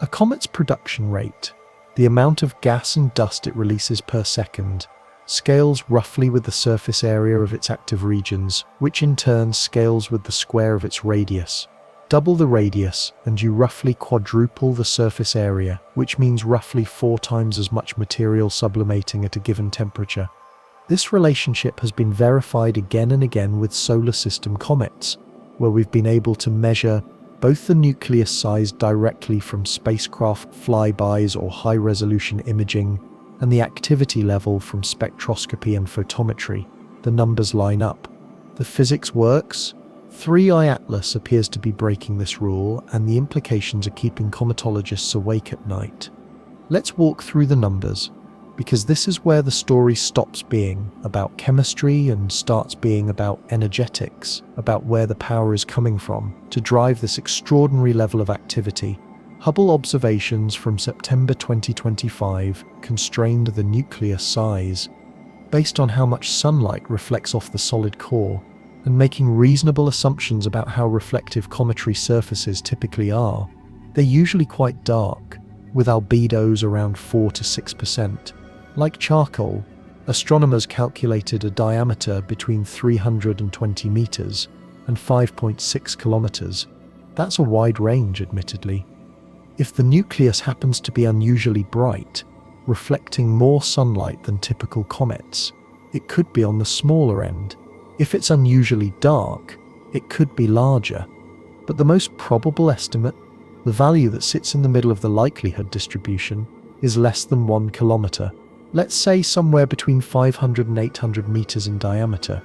A comet's production rate, the amount of gas and dust it releases per second, scales roughly with the surface area of its active regions, which in turn scales with the square of its radius. Double the radius and you roughly quadruple the surface area, which means roughly 4 times as much material sublimating at a given temperature. This relationship has been verified again and again with solar system comets, where we've been able to measure both the nucleus size directly from spacecraft flybys or high-resolution imaging, and the activity level from spectroscopy and photometry. The numbers line up. The physics works. 3I Atlas appears to be breaking this rule, and the implications are keeping cometologists awake at night. Let's walk through the numbers, because this is where the story stops being about chemistry and starts being about energetics, about where the power is coming from to drive this extraordinary level of activity. Hubble observations from September 2025 constrained the nucleus size based on how much sunlight reflects off the solid core, and making reasonable assumptions about how reflective cometary surfaces typically are. They're usually quite dark, with albedos around 4 to 6%. Like charcoal, astronomers calculated a diameter between 320 meters and 5.6 kilometers. That's a wide range, admittedly. If the nucleus happens to be unusually bright, reflecting more sunlight than typical comets, it could be on the smaller end. If it's unusually dark, it could be larger. But the most probable estimate, the value that sits in the middle of the likelihood distribution, is less than 1 kilometer. Let's say somewhere between 500 and 800 meters in diameter.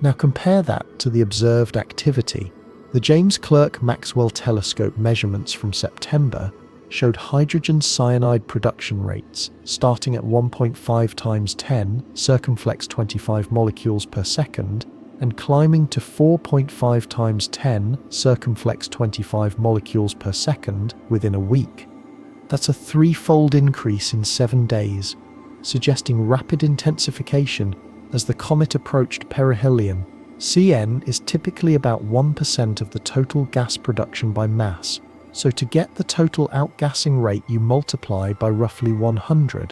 Now compare that to the observed activity. The James Clerk Maxwell Telescope measurements from September showed hydrogen cyanide production rates starting at 1.5 times 10 circumflex 25 molecules per second and climbing to 4.5 times 10 circumflex 25 molecules per second within a week. That's a threefold increase in 7 days, suggesting rapid intensification as the comet approached perihelion. Cn is typically about 1% of the total gas production by mass, so to get the total outgassing rate you multiply by roughly 100.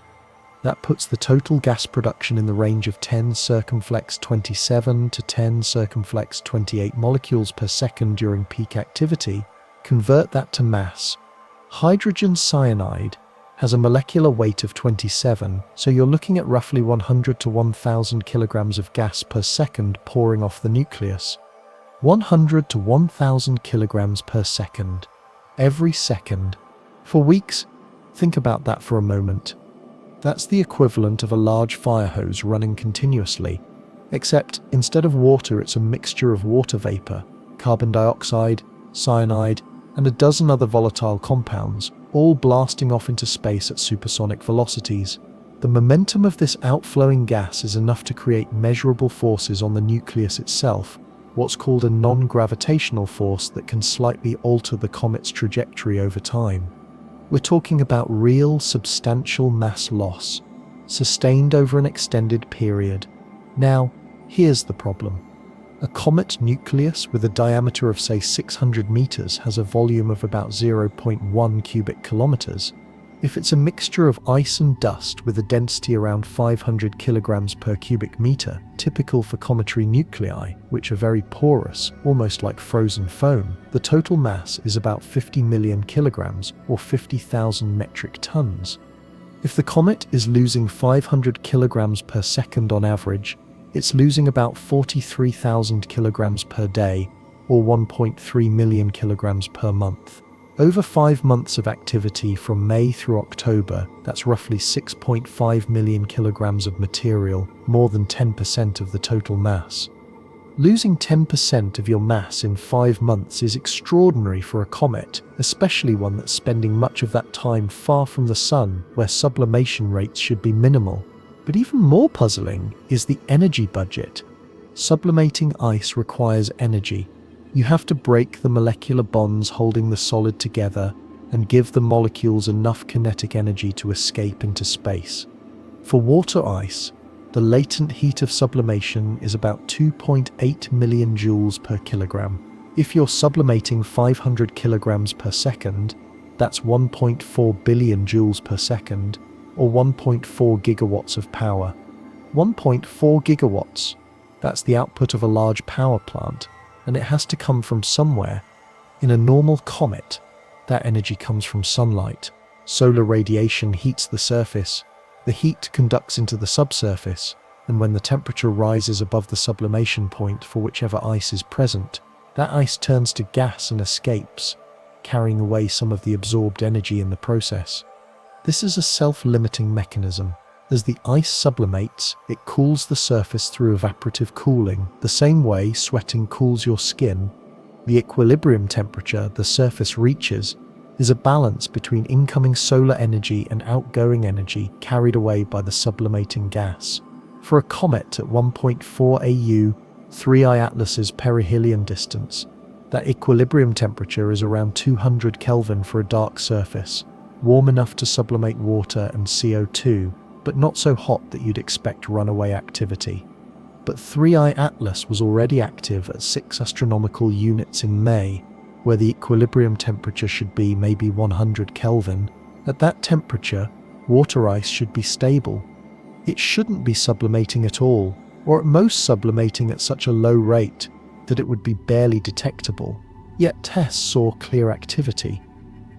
That puts the total gas production in the range of 10 circumflex 27 to 10 circumflex 28 molecules per second during peak activity. Convert that to mass. Hydrogen cyanide has a molecular weight of 27, so you're looking at roughly 100 to 1,000 kilograms of gas per second pouring off the nucleus. 100 to 1,000 kilograms per second. Every second. For weeks, think about that for a moment. That's the equivalent of a large fire hose running continuously, except instead of water it's a mixture of water vapor, carbon dioxide, cyanide, and a dozen other volatile compounds, all blasting off into space at supersonic velocities. The momentum of this outflowing gas is enough to create measurable forces on the nucleus itself, what's called a non-gravitational force that can slightly alter the comet's trajectory over time. We're talking about real, substantial mass loss, sustained over an extended period. Now, here's the problem. A comet nucleus with a diameter of say 600 meters has a volume of about 0.1 cubic kilometers. If it's a mixture of ice and dust with a density around 500 kilograms per cubic meter, typical for cometary nuclei, which are very porous, almost like frozen foam, the total mass is about 50 million kilograms or 50,000 metric tons. If the comet is losing 500 kilograms per second on average, it's losing about 43,000 kilograms per day, or 1.3 million kilograms per month. Over 5 months of activity from May through October, that's roughly 6.5 million kilograms of material, more than 10% of the total mass. Losing 10% of your mass in 5 months is extraordinary for a comet, especially one that's spending much of that time far from the sun, where sublimation rates should be minimal. But even more puzzling is the energy budget. Sublimating ice requires energy. You have to break the molecular bonds holding the solid together and give the molecules enough kinetic energy to escape into space. For water ice, the latent heat of sublimation is about 2.8 million joules per kilogram. If you're sublimating 500 kilograms per second, that's 1.4 billion joules per second, or 1.4 gigawatts of power. 1.4 gigawatts, that's the output of a large power plant, and it has to come from somewhere. In a normal comet, that energy comes from sunlight. Solar radiation heats the surface, the heat conducts into the subsurface, and when the temperature rises above the sublimation point for whichever ice is present, that ice turns to gas and escapes, carrying away some of the absorbed energy in the process. This is a self-limiting mechanism. As the ice sublimates, it cools the surface through evaporative cooling, the same way sweating cools your skin. The equilibrium temperature the surface reaches is a balance between incoming solar energy and outgoing energy carried away by the sublimating gas. For a comet at 1.4 AU, 3I Atlas's perihelion distance, that equilibrium temperature is around 200 Kelvin for a dark surface, warm enough to sublimate water and CO2, but not so hot that you'd expect runaway activity. But 3I Atlas was already active at 6 astronomical units in May, where the equilibrium temperature should be maybe 100 Kelvin. At that temperature, water ice should be stable. It shouldn't be sublimating at all, or at most sublimating at such a low rate that it would be barely detectable. Yet tests saw clear activity.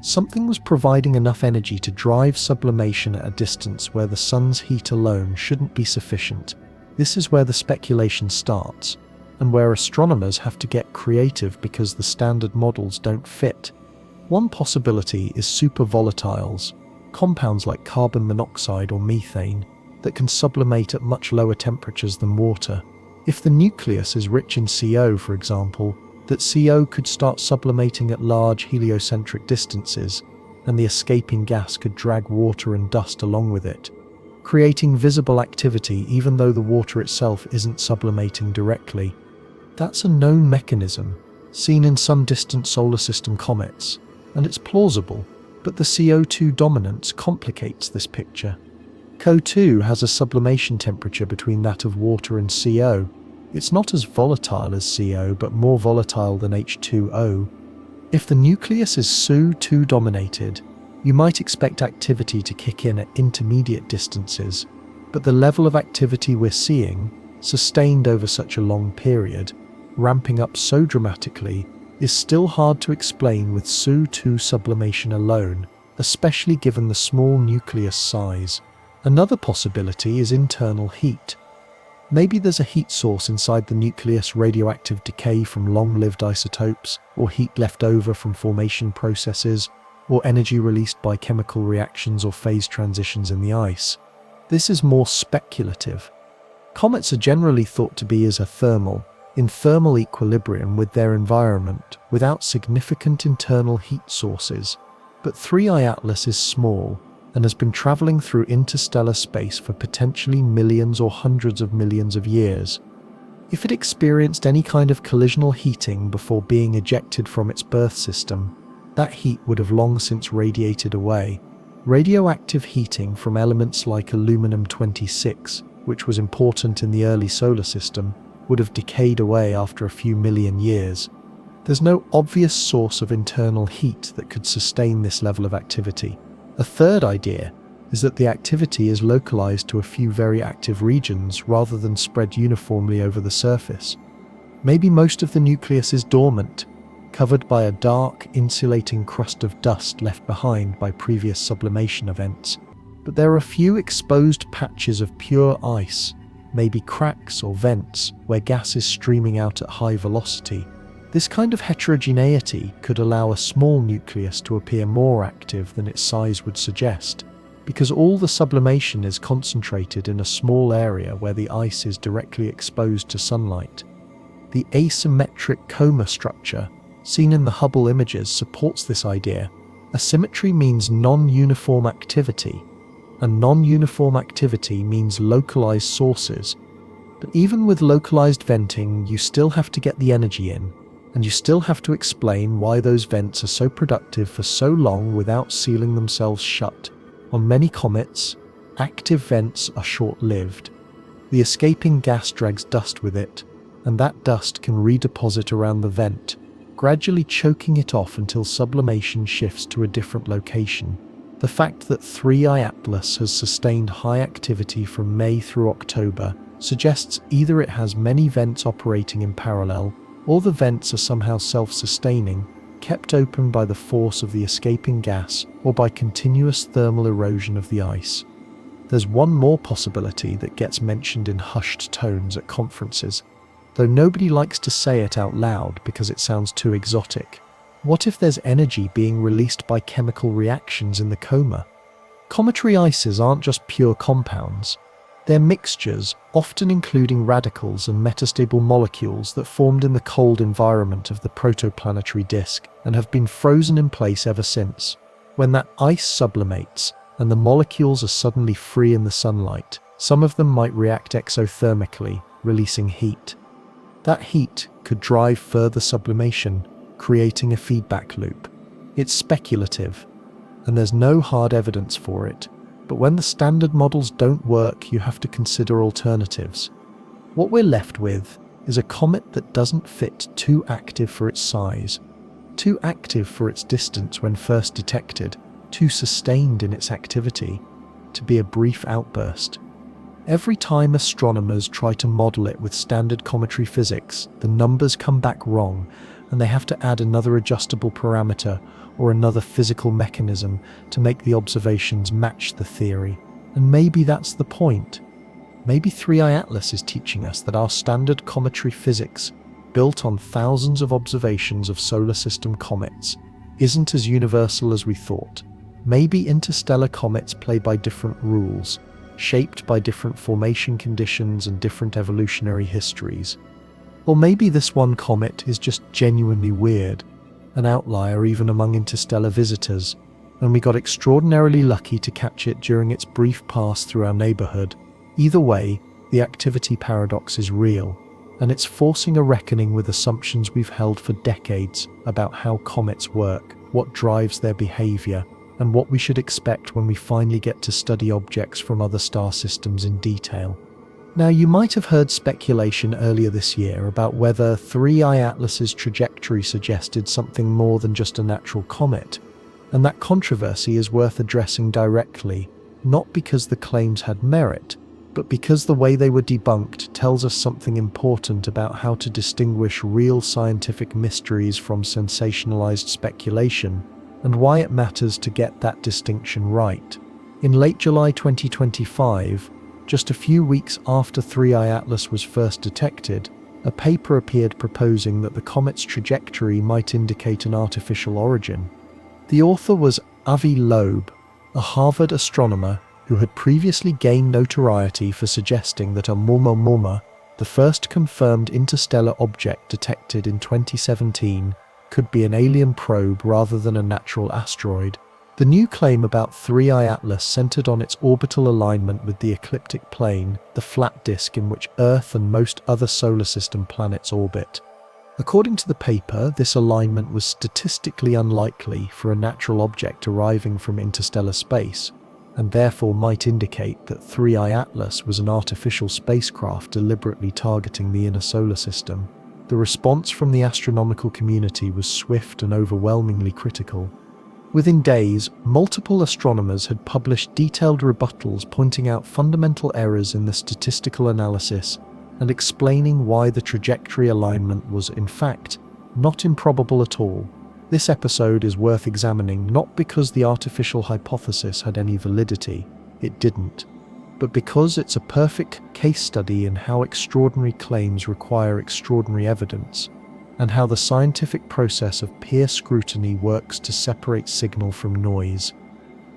Something was providing enough energy to drive sublimation at a distance where the sun's heat alone shouldn't be sufficient. This is where the speculation starts, and where astronomers have to get creative because the standard models don't fit. One possibility is supervolatiles, compounds like carbon monoxide or methane that can sublimate at much lower temperatures than water. If the nucleus is rich in CO, for example, that CO could start sublimating at large heliocentric distances, and the escaping gas could drag water and dust along with it, creating visible activity even though the water itself isn't sublimating directly. That's a known mechanism, seen in some distant solar system comets, and it's plausible, but the CO2 dominance complicates this picture. CO2 has a sublimation temperature between that of water and CO. It's not as volatile as CO, but more volatile than H2O. If the nucleus is CO2 dominated, you might expect activity to kick in at intermediate distances, but the level of activity we're seeing, sustained over such a long period, ramping up so dramatically, is still hard to explain with CO2 sublimation alone, especially given the small nucleus size. Another possibility is internal heat. Maybe there's a heat source inside the nucleus, radioactive decay from long-lived isotopes, or heat left over from formation processes, or energy released by chemical reactions or phase transitions in the ice. This is more speculative. Comets are generally thought to be in thermal equilibrium with their environment without significant internal heat sources. But 3I Atlas is small and has been traveling through interstellar space for potentially millions or hundreds of millions of years. If it experienced any kind of collisional heating before being ejected from its birth system, that heat would have long since radiated away. Radioactive heating from elements like aluminum-26, which was important in the early solar system, would have decayed away after a few million years. There's no obvious source of internal heat that could sustain this level of activity. A third idea is that the activity is localized to a few very active regions rather than spread uniformly over the surface. Maybe most of the nucleus is dormant, covered by a dark, insulating crust of dust left behind by previous sublimation events. But there are a few exposed patches of pure ice, maybe cracks or vents where gas is streaming out at high velocity. This kind of heterogeneity could allow a small nucleus to appear more active than its size would suggest, because all the sublimation is concentrated in a small area where the ice is directly exposed to sunlight. The asymmetric coma structure seen in the Hubble images supports this idea. Asymmetry means non-uniform activity, and non-uniform activity means localized sources. But even with localized venting, you still have to get the energy in, and you still have to explain why those vents are so productive for so long without sealing themselves shut. On many comets, active vents are short-lived. The escaping gas drags dust with it, and that dust can redeposit around the vent, gradually choking it off until sublimation shifts to a different location. The fact that 3I Atlas has sustained high activity from May through October suggests either it has many vents operating in parallel, or the vents are somehow self-sustaining, kept open by the force of the escaping gas or by continuous thermal erosion of the ice. There's one more possibility that gets mentioned in hushed tones at conferences, though nobody likes to say it out loud because it sounds too exotic. What if there's energy being released by chemical reactions in the coma? Cometary ices aren't just pure compounds. They're mixtures, often including radicals and metastable molecules that formed in the cold environment of the protoplanetary disk and have been frozen in place ever since. When that ice sublimates and the molecules are suddenly free in the sunlight, some of them might react exothermically, releasing heat. That heat could drive further sublimation, creating a feedback loop. It's speculative, and there's no hard evidence for it, but when the standard models don't work, you have to consider alternatives. What we're left with is a comet that doesn't fit, too active for its size, too active for its distance when first detected, too sustained in its activity, to be a brief outburst. Every time astronomers try to model it with standard cometary physics, the numbers come back wrong, and they have to add another adjustable parameter or another physical mechanism to make the observations match the theory. And maybe that's the point. Maybe 3i Atlas is teaching us that our standard cometary physics, built on thousands of observations of solar system comets, isn't as universal as we thought. Maybe interstellar comets play by different rules, shaped by different formation conditions and different evolutionary histories. Or maybe this one comet is just genuinely weird, an outlier even among interstellar visitors, and we got extraordinarily lucky to catch it during its brief pass through our neighborhood. Either way, the activity paradox is real, and it's forcing a reckoning with assumptions we've held for decades about how comets work, what drives their behavior, and what we should expect when we finally get to study objects from other star systems in detail. Now, you might have heard speculation earlier this year about whether 3i Atlas's trajectory suggested something more than just a natural comet, and that controversy is worth addressing directly, not because the claims had merit, but because the way they were debunked tells us something important about how to distinguish real scientific mysteries from sensationalized speculation, and why it matters to get that distinction right. In late July 2025, just a few weeks after 3i Atlas was first detected, a paper appeared proposing that the comet's trajectory might indicate an artificial origin. The author was Avi Loeb, a Harvard astronomer who had previously gained notoriety for suggesting that Oumuamua, the first confirmed interstellar object detected in 2017, could be an alien probe rather than a natural asteroid. The new claim about 3i Atlas centered on its orbital alignment with the ecliptic plane, the flat disk in which Earth and most other solar system planets orbit. According to the paper, this alignment was statistically unlikely for a natural object arriving from interstellar space, and therefore might indicate that 3i Atlas was an artificial spacecraft deliberately targeting the inner solar system. The response from the astronomical community was swift and overwhelmingly critical. Within days, multiple astronomers had published detailed rebuttals pointing out fundamental errors in the statistical analysis and explaining why the trajectory alignment was, in fact, not improbable at all. This episode is worth examining not because the artificial hypothesis had any validity, it didn't, but because it's a perfect case study in how extraordinary claims require extraordinary evidence, and how the scientific process of peer scrutiny works to separate signal from noise.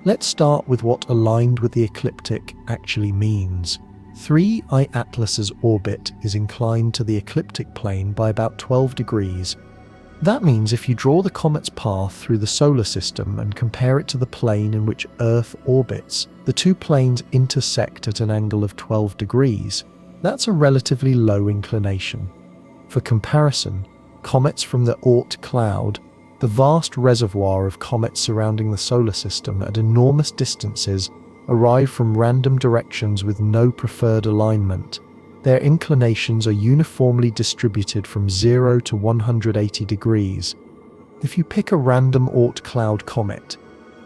Let's start with what aligned with the ecliptic actually means. 3i Atlas's orbit is inclined to the ecliptic plane by about 12 degrees. That means if you draw the comet's path through the solar system and compare it to the plane in which Earth orbits, the two planes intersect at an angle of 12 degrees. That's a relatively low inclination. For comparison, comets from the Oort cloud, the vast reservoir of comets surrounding the solar system at enormous distances, arrive from random directions with no preferred alignment. Their inclinations are uniformly distributed from 0 to 180 degrees. If you pick a random Oort cloud comet,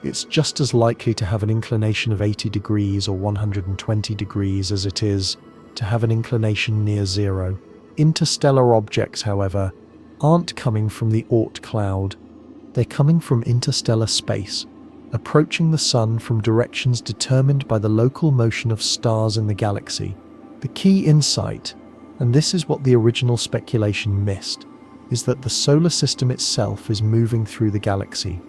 it's just as likely to have an inclination of 80 degrees or 120 degrees as it is to have an inclination near 0. Interstellar objects, however, aren't coming from the Oort cloud. They're coming from interstellar space, approaching the Sun from directions determined by the local motion of stars in the galaxy. The key insight, and this is what the original speculation missed, is that the solar system itself is moving through the galaxy.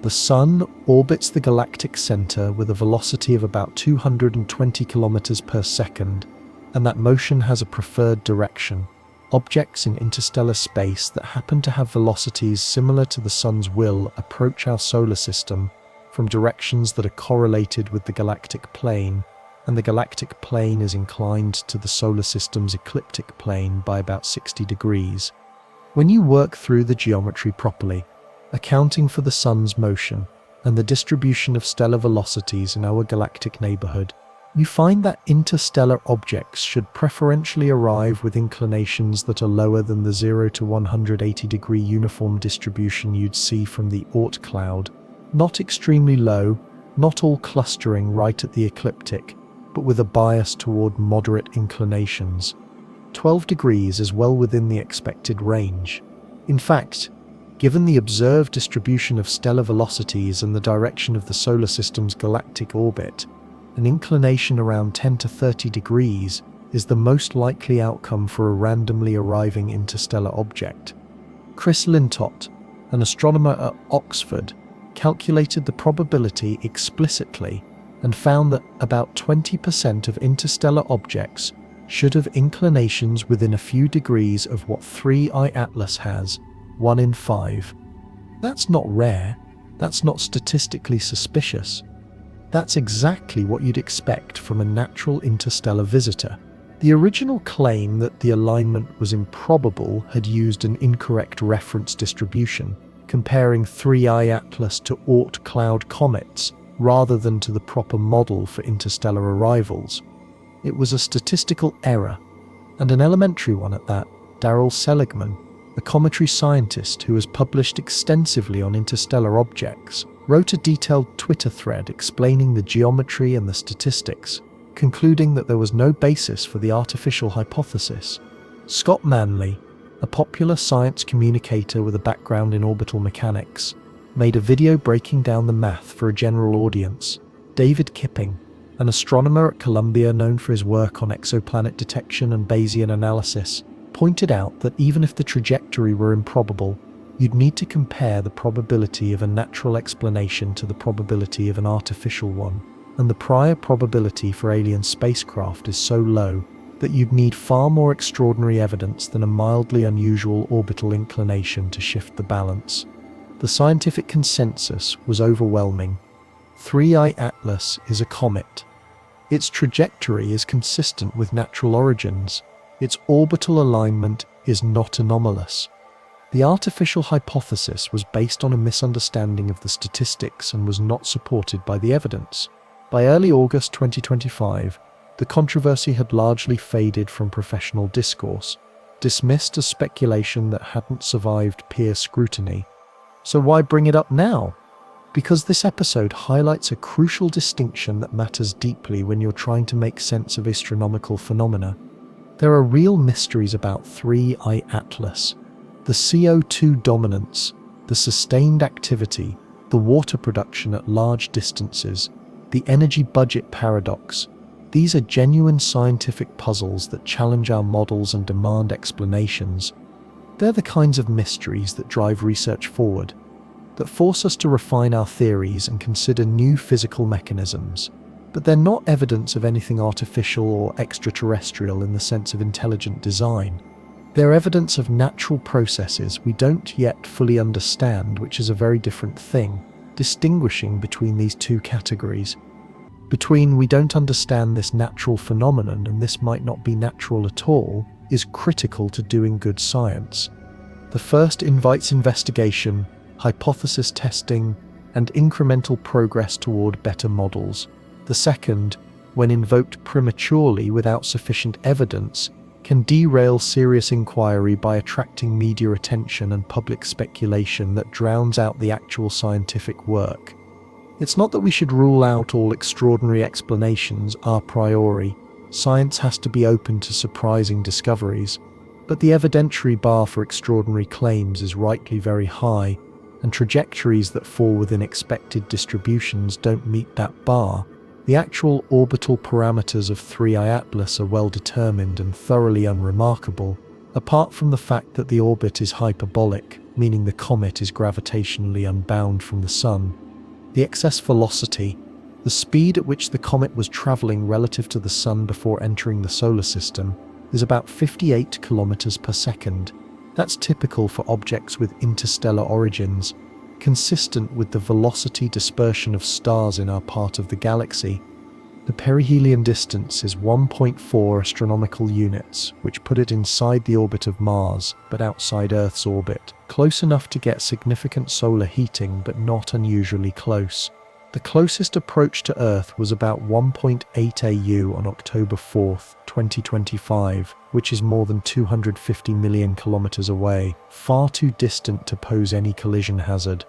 The Sun orbits the galactic center with a velocity of about 220 kilometers per second, and that motion has a preferred direction. Objects in interstellar space that happen to have velocities similar to the Sun's will approach our solar system from directions that are correlated with the galactic plane, and the galactic plane is inclined to the solar system's ecliptic plane by about 60 degrees. When you work through the geometry properly, accounting for the Sun's motion and the distribution of stellar velocities in our galactic neighborhood, you find that interstellar objects should preferentially arrive with inclinations that are lower than the 0 to 180 degree uniform distribution you'd see from the Oort cloud. Not extremely low, not all clustering right at the ecliptic, but with a bias toward moderate inclinations. 12 degrees is well within the expected range. In fact, given the observed distribution of stellar velocities and the direction of the solar system's galactic orbit, an inclination around 10 to 30 degrees is the most likely outcome for a randomly arriving interstellar object. Chris Lintott, an astronomer at Oxford, calculated the probability explicitly and found that about 20% of interstellar objects should have inclinations within a few degrees of what 3I Atlas has, 1 in 5. That's not rare, that's not statistically suspicious. That's exactly what you'd expect from a natural interstellar visitor. The original claim that the alignment was improbable had used an incorrect reference distribution, comparing 3I Atlas to Oort cloud comets rather than to the proper model for interstellar arrivals. It was a statistical error, and an elementary one at that. Darrell Seligman, a cometary scientist who has published extensively on interstellar objects, wrote a detailed Twitter thread explaining the geometry and the statistics, concluding that there was no basis for the artificial hypothesis. Scott Manley, a popular science communicator with a background in orbital mechanics, made a video breaking down the math for a general audience. David Kipping, an astronomer at Columbia known for his work on exoplanet detection and Bayesian analysis, pointed out that even if the trajectory were improbable, you'd need to compare the probability of a natural explanation to the probability of an artificial one, and the prior probability for alien spacecraft is so low that you'd need far more extraordinary evidence than a mildly unusual orbital inclination to shift the balance. The scientific consensus was overwhelming. 3I Atlas is a comet. Its trajectory is consistent with natural origins. Its orbital alignment is not anomalous. The artificial hypothesis was based on a misunderstanding of the statistics and was not supported by the evidence. By early August 2025, the controversy had largely faded from professional discourse, dismissed as speculation that hadn't survived peer scrutiny. So why bring it up now? Because this episode highlights a crucial distinction that matters deeply when you're trying to make sense of astronomical phenomena. There are real mysteries about 3I Atlas. The CO2 dominance, the sustained activity, the water production at large distances, the energy budget paradox. These are genuine scientific puzzles that challenge our models and demand explanations. They're the kinds of mysteries that drive research forward, that force us to refine our theories and consider new physical mechanisms. But they're not evidence of anything artificial or extraterrestrial in the sense of intelligent design. They're evidence of natural processes we don't yet fully understand, which is a very different thing. Distinguishing between these two categories, between we don't understand this natural phenomenon and this might not be natural at all, is critical to doing good science. The first invites investigation, hypothesis testing, and incremental progress toward better models. The second, when invoked prematurely without sufficient evidence, can derail serious inquiry by attracting media attention and public speculation that drowns out the actual scientific work. It's not that we should rule out all extraordinary explanations a priori. Science has to be open to surprising discoveries, but the evidentiary bar for extraordinary claims is rightly very high, and trajectories that fall within expected distributions don't meet that bar. The actual orbital parameters of 3I Atlas are well determined and thoroughly unremarkable, apart from the fact that the orbit is hyperbolic, meaning the comet is gravitationally unbound from the Sun. The excess velocity, the speed at which the comet was traveling relative to the Sun before entering the solar system, is about 58 kilometers per second. That's typical for objects with interstellar origins, consistent with the velocity dispersion of stars in our part of the galaxy. The perihelion distance is 1.4 astronomical units, which put it inside the orbit of Mars, but outside Earth's orbit, close enough to get significant solar heating, but not unusually close. The closest approach to Earth was about 1.8 AU on October 4, 2025, which is more than 250 million kilometers away, far too distant to pose any collision hazard.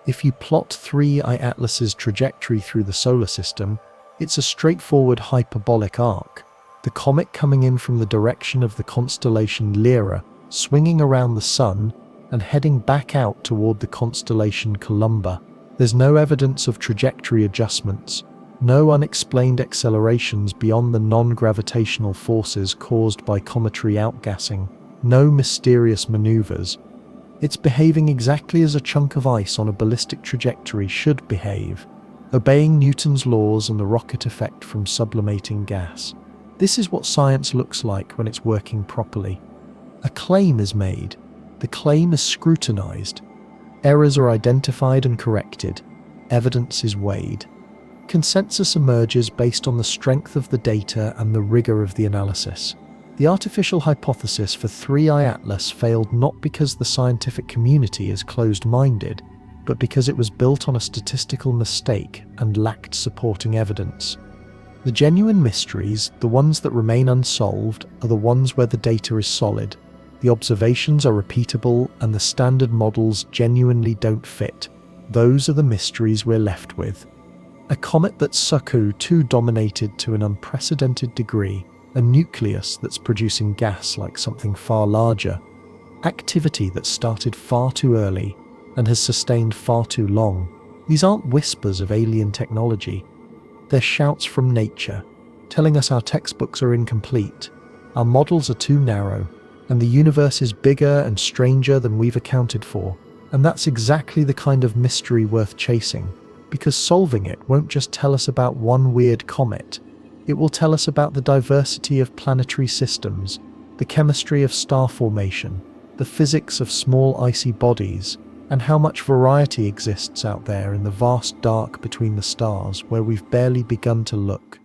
If you plot 3I Atlas's trajectory through the solar system, it's a straightforward hyperbolic arc. The comet coming in from the direction of the constellation Lyra, swinging around the Sun, and heading back out toward the constellation Columba. There's no evidence of trajectory adjustments, No unexplained accelerations beyond the non-gravitational forces caused by cometary outgassing. No mysterious maneuvers. It's behaving exactly as a chunk of ice on a ballistic trajectory should behave, obeying Newton's laws and the rocket effect from sublimating gas. This is what science looks like when it's working properly. A claim is made. The claim is scrutinized. Errors are identified and corrected. Evidence is weighed. Consensus emerges based on the strength of the data and the rigor of the analysis. The artificial hypothesis for 3I Atlas failed not because the scientific community is closed-minded, but because it was built on a statistical mistake and lacked supporting evidence. The genuine mysteries, the ones that remain unsolved, are the ones where the data is solid, the observations are repeatable, and the standard models genuinely don't fit. Those are the mysteries we're left with. A comet that's Suku 2 dominated to an unprecedented degree, a nucleus that's producing gas like something far larger, activity that started far too early and has sustained far too long. These aren't whispers of alien technology. They're shouts from nature, telling us our textbooks are incomplete, our models are too narrow, and the universe is bigger and stranger than we've accounted for. And that's exactly the kind of mystery worth chasing, because solving it won't just tell us about one weird comet. It will tell us about the diversity of planetary systems, the chemistry of star formation, the physics of small icy bodies, and how much variety exists out there in the vast dark between the stars where we've barely begun to look.